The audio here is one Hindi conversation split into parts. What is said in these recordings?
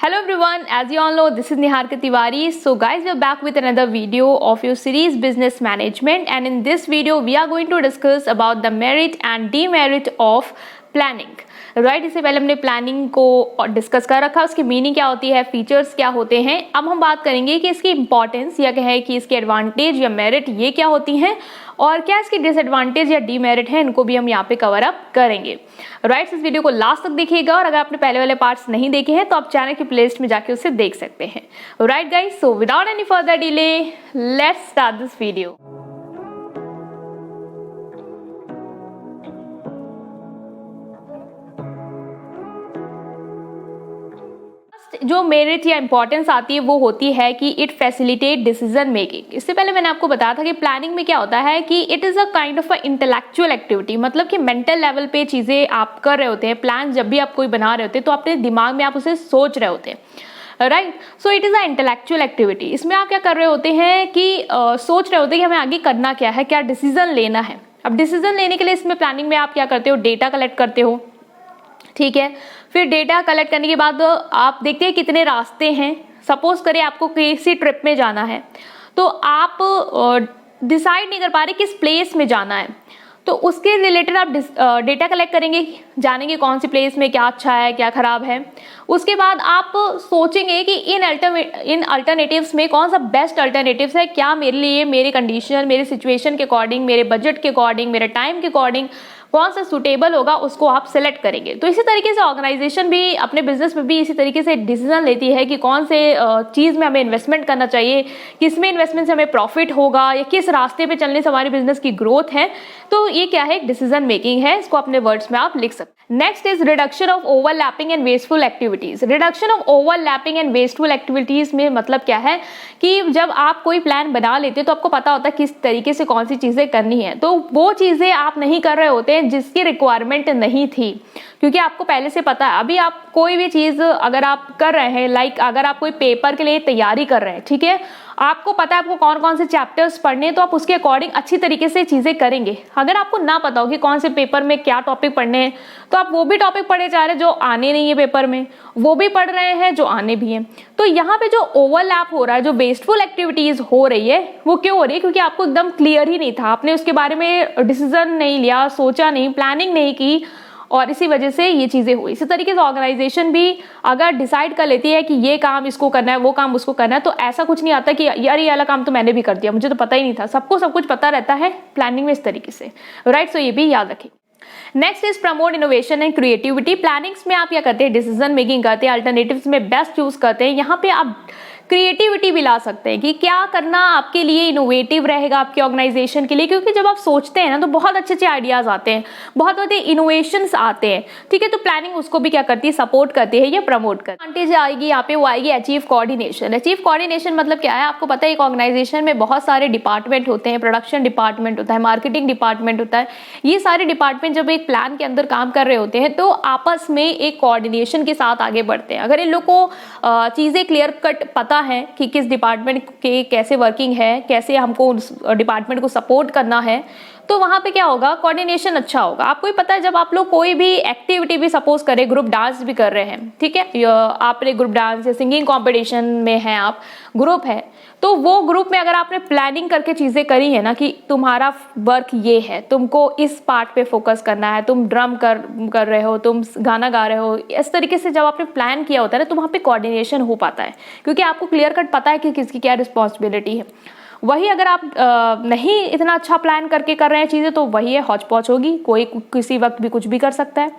Hello everyone, as you all know, this is Niharika Tiwari. So guys, we are back with another video of your series Business Management, and in this video we are going to discuss about the merit and demerit of planning. Right इससे पहले हमने प्लानिंग को डिस्कस कर रखा, उसकी मीनिंग क्या होती है, फीचर्स क्या होते हैं. अब हम बात करेंगे कि इसकी इंपॉर्टेंस या कहे कि इसके एडवांटेज या मेरिट ये क्या होती हैं और क्या इसकी डिसएडवांटेज या डीमेरिट है, इनको भी हम यहाँ पे कवर अप करेंगे. राइट इस वीडियो को लास्ट तक देखिएगा और अगर आपने पहले वाले पार्ट्स नहीं देखे हैं तो आप चैनल की प्लेलिस्ट में जाके उसे देख सकते हैं. Right guys, so without any further delay let's start this video. जो मेरिट या इंपॉर्टेंस आती है वो होती है कि इट फैसिलिटेट डिसीजन मेकिंग. इससे पहले मैंने आपको बताया था कि प्लानिंग में क्या होता है कि it is a kind of a intellectual activity, मतलब कि मेंटल लेवल पे चीज़ें आप कर रहे होते हैं. प्लान जब भी आप कोई बना रहे होते हैं तो अपने दिमाग में आप उसे सोच रहे होते हैं. Right, so it is a intellectual activity. इसमें आप क्या कर रहे होते हैं कि सोच रहे होते हैं कि हमें आगे करना क्या है, क्या डिसीजन लेना है. अब डिसीजन लेने के लिए इसमें प्लानिंग में आप क्या करते हो, डेटा कलेक्ट करते हो. ठीक है, फिर डेटा कलेक्ट करने के बाद आप देखते हैं कितने रास्ते हैं. सपोज करें आपको किसी ट्रिप में जाना है तो आप डिसाइड नहीं कर पा रहे किस प्लेस में जाना है, तो उसके रिलेटेड आप डेटा कलेक्ट करेंगे, जानेंगे कौन सी प्लेस में क्या अच्छा है क्या खराब है. उसके बाद आप सोचेंगे कि इन अल्टरनेटिव्स में कौन सा बेस्ट अल्टरनेटिव्स है, क्या मेरे लिए, मेरे कंडीशन, मेरे सिचुएशन के अकॉर्डिंग, मेरे बजट के अकॉर्डिंग, मेरे टाइम के अकॉर्डिंग कौन सा सूटेबल होगा, उसको आप सेलेक्ट करेंगे. तो इसी तरीके से ऑर्गेनाइजेशन भी अपने बिजनेस में भी इसी तरीके से डिसीजन लेती है कि कौन से चीज़ में हमें इन्वेस्टमेंट करना चाहिए, किस में इन्वेस्टमेंट से हमें प्रॉफिट होगा या किस रास्ते पे चलने से हमारे बिजनेस की ग्रोथ है. तो ये क्या है, एक डिसीजन मेकिंग है. इसको अपने वर्ड्स में आप लिख सकते हैं. Next is reduction of overlapping and wasteful activities. Reduction of overlapping and wasteful activities में मतलब क्या है कि जब आप कोई प्लान बना लेते हो तो आपको पता होता है किस तरीके से कौन सी चीज़ें करनी है, तो वो चीज़ें आप नहीं कर रहे होते जिसकी रिक्वायरमेंट नहीं थी, क्योंकि आपको पहले से पता है. अभी आप कोई भी चीज़ अगर आप कर रहे हैं, लाइक अगर आप कोई पेपर के लिए तैयारी कर रहे हैं, ठीक है, आपको पता है आपको कौन कौन से चैप्टर्स पढ़ने हैं, तो आप उसके अकॉर्डिंग अच्छी तरीके से चीज़ें करेंगे. अगर आपको ना पता हो कि कौन से पेपर में क्या टॉपिक पढ़ने हैं तो आप वो भी टॉपिक पढ़े जा रहे हैं जो आने नहीं है पेपर में, वो भी पढ़ रहे हैं जो आने भी हैं. तो यहाँ पे जो ओवरलैप हो रहा है, जो वेस्टफुल एक्टिविटीज हो रही है, वो क्यों हो रही है, क्योंकि आपको एकदम क्लियर ही नहीं था, आपने उसके बारे में डिसीजन नहीं लिया, सोचा नहीं, प्लानिंग नहीं की और इसी वजह से ये चीज़ें हुई. इसी तरीके से ऑर्गेनाइजेशन भी अगर डिसाइड कर लेती है कि ये काम इसको करना है, वो काम उसको करना है, तो ऐसा कुछ नहीं आता कि यार ये वाला काम तो मैंने भी कर दिया, मुझे तो पता ही नहीं था. सबको सब कुछ पता रहता है प्लानिंग में इस तरीके से. राइट, सो ये भी याद रखें. Next is promote innovation and creativity. Plannings में आप क्या करते हैं, डिसीजन मेकिंग करते हैं, अल्टरनेटिव्स में बेस्ट चूज करते हैं. यहाँ पे आप क्रिएटिविटी भी ला सकते हैं कि क्या करना आपके लिए इनोवेटिव रहेगा आपके ऑर्गेनाइजेशन के लिए, क्योंकि जब आप सोचते हैं ना तो बहुत अच्छे अच्छे आइडियाज आते हैं, बहुत अच्छे इनोवेशंस आते हैं. ठीक है, तो प्लानिंग उसको भी क्या करती है, सपोर्ट करती है या प्रमोट करती है. एडवांटेज आएगी यहाँ पे, वो आएगी अचीव कोऑर्डिनेशन. अचीव कोऑर्डिनेशन मतलब क्या है, आपको पता है एक ऑर्गेनाइजेशन में बहुत सारे डिपार्टमेंट होते हैं, प्रोडक्शन डिपार्टमेंट होता है, मार्केटिंग डिपार्टमेंट होता है. ये सारे डिपार्टमेंट जब एक प्लान के अंदर काम कर रहे होते हैं तो आपस में एक कोऑर्डिनेशन के साथ आगे बढ़ते हैं. अगर इन लोग को चीज़ें क्लियर कट पता है कि किस डिपार्टमेंट के कैसे वर्किंग है, कैसे हमको उस डिपार्टमेंट को सपोर्ट करना है, तो वहाँ पे क्या होगा, कोऑर्डिनेशन अच्छा होगा. आपको ही पता है जब आप लोग कोई भी एक्टिविटी भी सपोज करें, ग्रुप डांस भी कर रहे हैं, ठीक है, आपने ग्रुप डांस या सिंगिंग कंपटीशन में हैं, आप ग्रुप है, तो वो ग्रुप में अगर आपने प्लानिंग करके चीज़ें करी है ना कि तुम्हारा वर्क ये है, तुमको इस पार्ट पे फोकस करना है, तुम ड्रम कर रहे हो, तुम गाना गा रहे हो, इस तरीके से जब आपने प्लान किया होता है ना तो वहाँ पे कोऑर्डिनेशन हो पाता है, क्योंकि आपको क्लियर कट पता है कि किसकी क्या रिस्पॉन्सिबिलिटी है. वही अगर आप नहीं इतना अच्छा प्लान करके कर रहे हैं चीज़ें तो वही है, हौच पौच होगी, कोई किसी वक्त भी कुछ भी कर सकता है.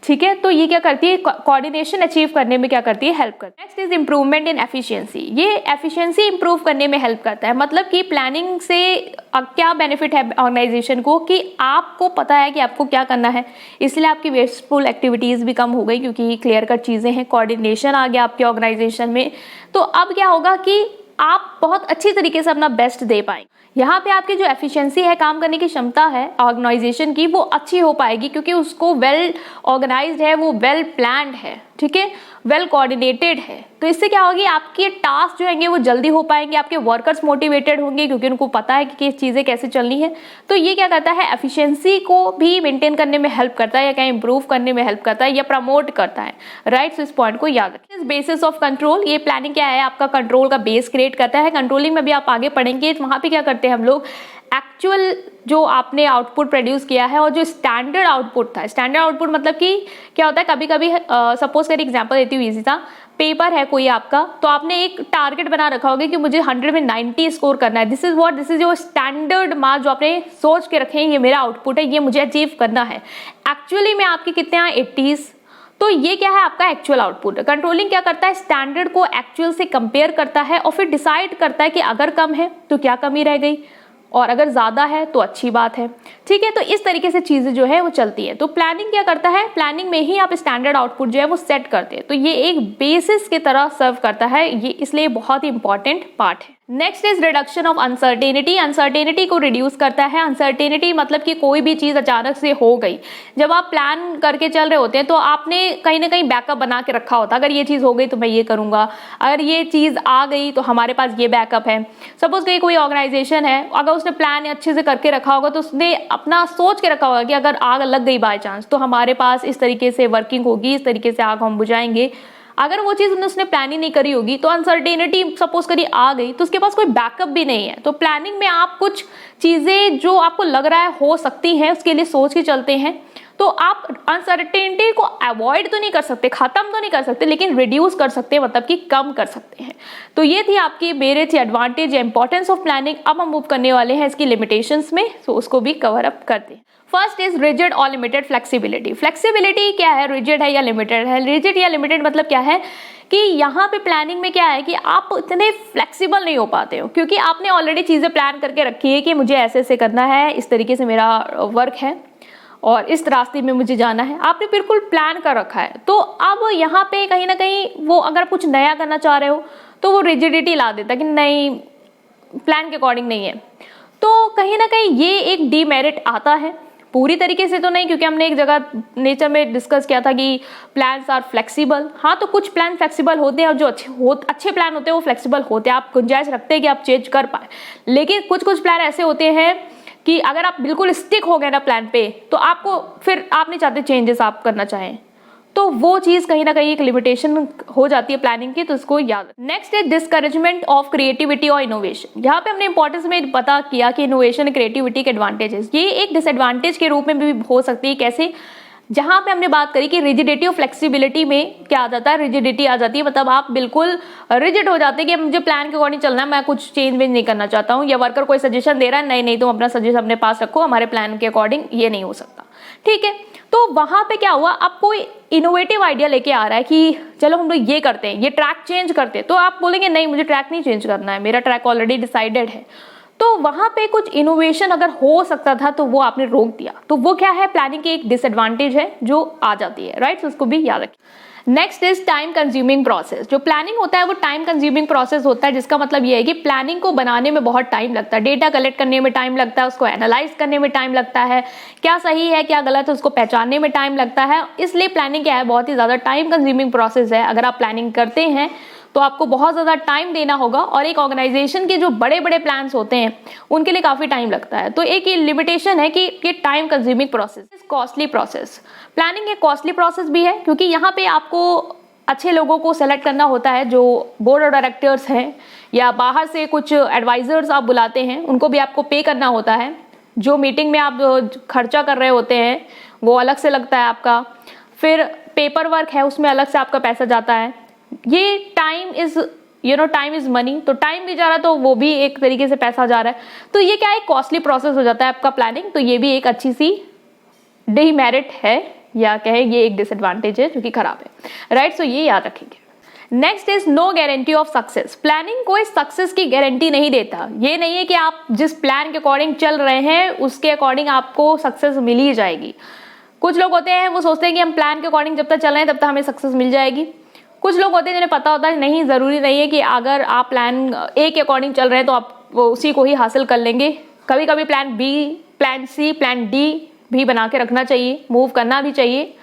ठीक है, तो ये क्या करती है, कोऑर्डिनेशन अचीव करने में क्या करती है, हेल्प करती है. Next is improvement in efficiency. ये एफिशिएंसी इंप्रूव करने में हेल्प करता है. मतलब कि प्लानिंग से क्या बेनिफिट है ऑर्गेनाइजेशन को कि आपको पता है कि आपको क्या करना है, इसलिए आपकी वेस्टफुल एक्टिविटीज़ भी कम हो गई, क्योंकि क्लियर कट चीज़ें हैं, कोऑर्डिनेशन आ गया आपके ऑर्गेनाइजेशन में. तो अब क्या होगा कि आप बहुत अच्छी तरीके से अपना बेस्ट दे पाएंगे. यहाँ पे आपकी जो एफिशिएंसी है, काम करने की क्षमता है ऑर्गेनाइजेशन की, वो अच्छी हो पाएगी, क्योंकि उसको वेल ऑर्गेनाइज्ड है, वो वेल प्लान्ड है. ठीक है, वेल कोऑर्डिनेटेड है, तो इससे क्या होगी, आपके टास्क जो होंगे वो जल्दी हो पाएंगे, आपके वर्कर्स मोटिवेटेड होंगे क्योंकि उनको पता है कि चीज़ें कैसे चलनी है। तो ये क्या करता है, एफिशिएंसी को भी मेंटेन करने में हेल्प करता है, या कहीं इंप्रूव करने में हेल्प करता है, या प्रमोट करता है, राइट। सो इस पॉइंट को याद रखें। बेसिस ऑफ कंट्रोल, ये प्लानिंग क्या है, आपका कंट्रोल का बेस क्रिएट करता है। कंट्रोलिंग में भी आप आगे पढ़ेंगे, वहाँ पे क्या करते हैं हम लोग, एक्चुअल जो आपने आउटपुट प्रोड्यूस किया है और जो स्टैंडर्ड आउटपुट था, स्टैंडर्ड आउटपुट मतलब कि क्या होता है, कभी कभी सपोज कर एग्जांपल देती हूँ इजी सा, पेपर है कोई आपका, तो आपने एक टारगेट बना रखा होगा कि मुझे 100 में 90 स्कोर करना है। This is your standard marks जो आपने सोच के रखे हैं, ये मेरा आउटपुट है, ये मुझे अचीव करना है। एक्चुअली में आपके कितने आए, 80s, तो ये क्या है, आपका एक्चुअल आउटपुट। कंट्रोलिंग क्या करता है, स्टैंडर्ड को एक्चुअल से कंपेयर करता है और फिर डिसाइड करता है कि अगर कम है तो क्या कमी रह गई, और अगर ज्यादा है तो अच्छी बात है, ठीक है। तो इस तरीके से चीजें जो है वो चलती है। तो प्लानिंग क्या करता है, प्लानिंग में ही आप स्टैंडर्ड आउटपुट जो है वो सेट करते हैं, तो ये एक बेसिस की तरह सर्व करता है, ये इसलिए बहुत ही इंपॉर्टेंट पार्ट है। Next is reduction of uncertainty, uncertainty को रिड्यूस करता है। अनसर्टेनिटी मतलब कि कोई भी चीज अचानक से हो गई, जब आप प्लान करके चल रहे होते हैं तो आपने कहीं ना कहीं बैकअप बना के रखा होता है, अगर ये चीज हो गई तो मैं ये करूंगा, अगर ये चीज आ गई तो हमारे पास ये बैकअप है। सपोज कि कोई ऑर्गेनाइजेशन है, अगर उसने प्लान अच्छे से करके रखा होगा तो उसने अपना सोच के रखा होगा कि अगर आग लग गई बाय चांस तो हमारे पास इस तरीके से वर्किंग होगी, इस तरीके से आग हम बुझाएंगे। अगर वो चीज उसने प्लान ही नहीं करी होगी तो अनसर्टेनिटी सपोज करी आ गई तो उसके पास कोई बैकअप भी नहीं है। तो प्लानिंग में आप कुछ चीजें जो आपको लग रहा है हो सकती हैं उसके लिए सोच के चलते हैं, तो आप अनसर्टेनिटी को अवॉइड तो नहीं कर सकते, खत्म तो नहीं कर सकते, लेकिन रिड्यूस कर सकते हैं, मतलब कि कम कर सकते हैं। तो ये थी आपकी merits, advantage, importance of planning. अब हम मूव करने वाले हैं इसकी लिमिटेशंस में, तो उसको भी कवर अप करते हैं। फर्स्ट इज रिजिड और लिमिटेड फ्लेक्सिबिलिटी। फ्लेक्सिबिलिटी क्या है, रिजिड है या लिमिटेड है। रिजिड या लिमिटेड मतलब क्या है कि यहाँ पे प्लानिंग में क्या है कि आप इतने फ्लेक्सिबल नहीं हो पाते हो, क्योंकि आपने ऑलरेडी चीजें प्लान करके रखी है कि मुझे ऐसे ऐसे करना है, इस तरीके से मेरा वर्क है और इस रास्ते में मुझे जाना है, आपने बिल्कुल प्लान कर रखा है। तो अब यहाँ पे कहीं ना कहीं वो अगर कुछ नया करना चाह रहे हो तो वो रिजिडिटी ला देता है कि नहीं, प्लान के अकॉर्डिंग नहीं है। तो कहीं ना कहीं ये एक डीमेरिट आता है, पूरी तरीके से तो नहीं, क्योंकि हमने एक जगह नेचर में डिस्कस किया था कि प्लान्स आर फ्लेक्सिबल। हाँ, तो कुछ प्लान फ्लेक्सिबल होते हैं और जो अच्छे प्लान होते हैं वो फ्लेक्सिबल होते हैं, आप गुंजाइश रखते हैं कि आप चेंज कर पाए। लेकिन कुछ प्लान ऐसे होते हैं कि अगर आप बिल्कुल स्टिक हो गए ना प्लान पे, तो आपको फिर आप नहीं चाहते चेंजेस आप करना चाहें, तो वो चीज कहीं ना कहीं एक लिमिटेशन हो जाती है प्लानिंग की, तो इसको याद। नेक्स्ट है डिस्करेजमेंट ऑफ क्रिएटिविटी और इनोवेशन। यहाँ पे हमने इंपॉर्टेंस में पता किया कि इनोवेशन क्रिएटिविटी के एडवांटेजेस, ये एक डिसएडवांटेज के रूप में भी हो सकती है। कैसे, जहां पे हमने बात करी कि रिजिडिटी और फ्लेक्सिबिलिटी में क्या आ जाता है, रिजिडिटी आ जाती है, मतलब आप बिल्कुल रिजिड हो जाते हैं कि मुझे प्लान के अकॉर्डिंग चलना है, मैं कुछ चेंज वेंज नहीं करना चाहता हूँ, या वर्कर कोई सजेशन दे रहा है, नहीं तुम अपना सजेशन अपने पास रखो, हमारे प्लान के अकॉर्डिंग ये नहीं हो सकता, ठीक है। तो वहां पे क्या हुआ, अब कोई इनोवेटिव आइडिया लेके आ रहा है कि चलो हम लोग ये करते हैं, ये ट्रैक चेंज करते हैं, तो आप बोलेंगे नहीं मुझे ट्रैक नहीं चेंज करना है, मेरा ट्रैक ऑलरेडी डिसाइडेड है। तो वहां पे कुछ इनोवेशन अगर हो सकता था तो वो आपने रोक दिया, तो वो क्या है, प्लानिंग की एक डिसएडवांटेज है जो आ जाती है, राइट। उसको भी याद रखिए। Next is time consuming process. जो प्लानिंग होता है वो टाइम कंज्यूमिंग प्रोसेस होता है, जिसका मतलब ये है कि प्लानिंग को बनाने में बहुत टाइम लगता है, डेटा कलेक्ट करने में टाइम लगता है, उसको एनालाइज करने में टाइम लगता है, क्या सही है क्या गलत है उसको पहचानने में टाइम लगता है। इसलिए प्लानिंग क्या है, बहुत ही ज्यादा टाइम कंज्यूमिंग प्रोसेस है। अगर आप प्लानिंग करते हैं तो आपको बहुत ज्यादा टाइम देना होगा, और एक ऑर्गेनाइजेशन के जो बड़े बड़े प्लान्स होते हैं उनके लिए काफी टाइम लगता है। तो एक ये लिमिटेशन है कि ये time consuming process, costly process. Planning एक कॉस्टली प्रोसेस भी है, क्योंकि यहाँ पे आपको अच्छे लोगों को सेलेक्ट करना होता है, जो बोर्ड ऑफ डायरेक्टर्स हैं, या बाहर से कुछ एडवाइजर्स आप बुलाते हैं, उनको भी आपको पे करना होता है। जो मीटिंग में आप खर्चा कर रहे होते हैं वो अलग से लगता है आपका, फिर पेपर वर्क है उसमें अलग से आपका पैसा जाता है। ये टाइम इज मनी, तो टाइम भी जा रहा है तो वो भी एक तरीके से पैसा जा रहा है, तो ये क्या है, कॉस्टली प्रोसेस हो जाता है आपका प्लानिंग। तो ये भी एक अच्छी सी डीमेरिट है, या कहे ये एक डिसएडवांटेज है जो कि खराब है, राइट। सो ये याद रखेंगे। Next is no guarantee of success. Planning कोई सक्सेस की गारंटी नहीं देता। ये नहीं है कि आप जिस प्लान के अकॉर्डिंग चल रहे हैं उसके अकॉर्डिंग आपको सक्सेस मिल ही जाएगी। कुछ लोग होते हैं वो सोचते हैं कि हम प्लान के अकॉर्डिंग जब तक चल रहे हैं तब तक हमें सक्सेस मिल जाएगी। कुछ लोग होते हैं जिन्हें पता होता है नहीं, जरूरी नहीं है कि अगर आप प्लान ए के अकॉर्डिंग चल रहे हैं तो आप उसी को ही हासिल कर लेंगे। कभी कभी plan B, plan C, plan D भी बना के रखना चाहिए, मूव करना भी चाहिए,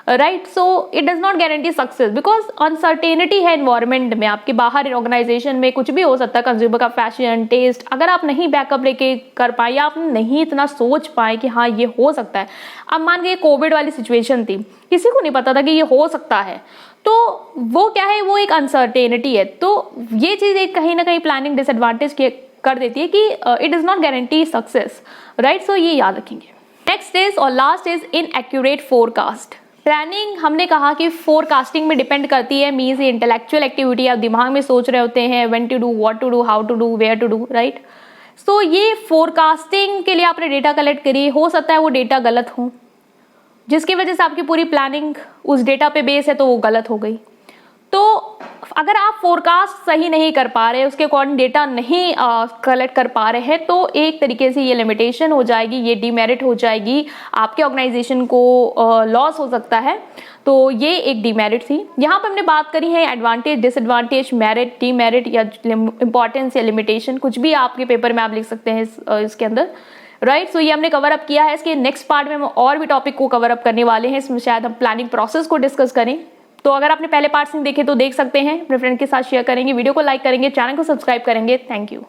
right. So it does not guarantee success because uncertainty है इन्वायरमेंट में, आपके बाहर ऑर्गेनाइजेशन में कुछ भी हो सकता है, कंज्यूमर का फैशन टेस्ट, अगर आप नहीं बैकअप लेके कर पाए या आप नहीं इतना सोच पाए कि हाँ ये हो सकता है। अब मान गए कोविड वाली सिचुएशन थी, किसी को नहीं पता था कि ये हो सकता है, तो वो क्या है, वो एक अनसर्टेनिटी है। तो ये चीज़ एक कहीं ना कहीं प्लानिंग डिसएडवांटेज कर देती है कि it is not guarantee success, right. So ये याद रखेंगे। नेक्स्ट इज और last is inaccurate forecast. Planning हमने कहा कि फोरकास्टिंग में डिपेंड करती है, मीन्स ये इंटेलेक्चुअल एक्टिविटी, आप दिमाग में सोच रहे होते हैं when to do, what to do, how to do, where to do, right. So ये फोरकास्टिंग के लिए आपने डेटा कलेक्ट करी, हो सकता है वो डेटा गलत हो, जिसकी वजह से आपकी पूरी प्लानिंग उस डेटा पे बेस है तो वो गलत हो गई। तो अगर आप फोरकास्ट सही नहीं कर पा रहे, उसके अकॉर्डिंग डेटा नहीं कलेक्ट कर पा रहे हैं, तो एक तरीके से ये लिमिटेशन हो जाएगी, ये डीमेरिट हो जाएगी, आपके ऑर्गेनाइजेशन को लॉस हो सकता है। तो ये एक डीमेरिट थी। यहाँ पे हमने बात करी है एडवांटेज, डिसएडवांटेज, मेरिट, डीमेरिट या इंपॉर्टेंस या लिमिटेशन, कुछ भी आपके पेपर में आप लिख सकते हैं इसके अंदर, राइट। सो ये हमने कवर अप किया है। इसके नेक्स्ट पार्ट में हम और भी टॉपिक को कवर अप करने वाले हैं, इसमें शायद हम प्लानिंग प्रोसेस को डिस्कस करें। तो अगर आपने पहले पार्ट्स नहीं देखे तो देख सकते हैं, अपने फ्रेंड के साथ शेयर करेंगे, वीडियो को लाइक करेंगे, चैनल को सब्सक्राइब करेंगे। Thank you.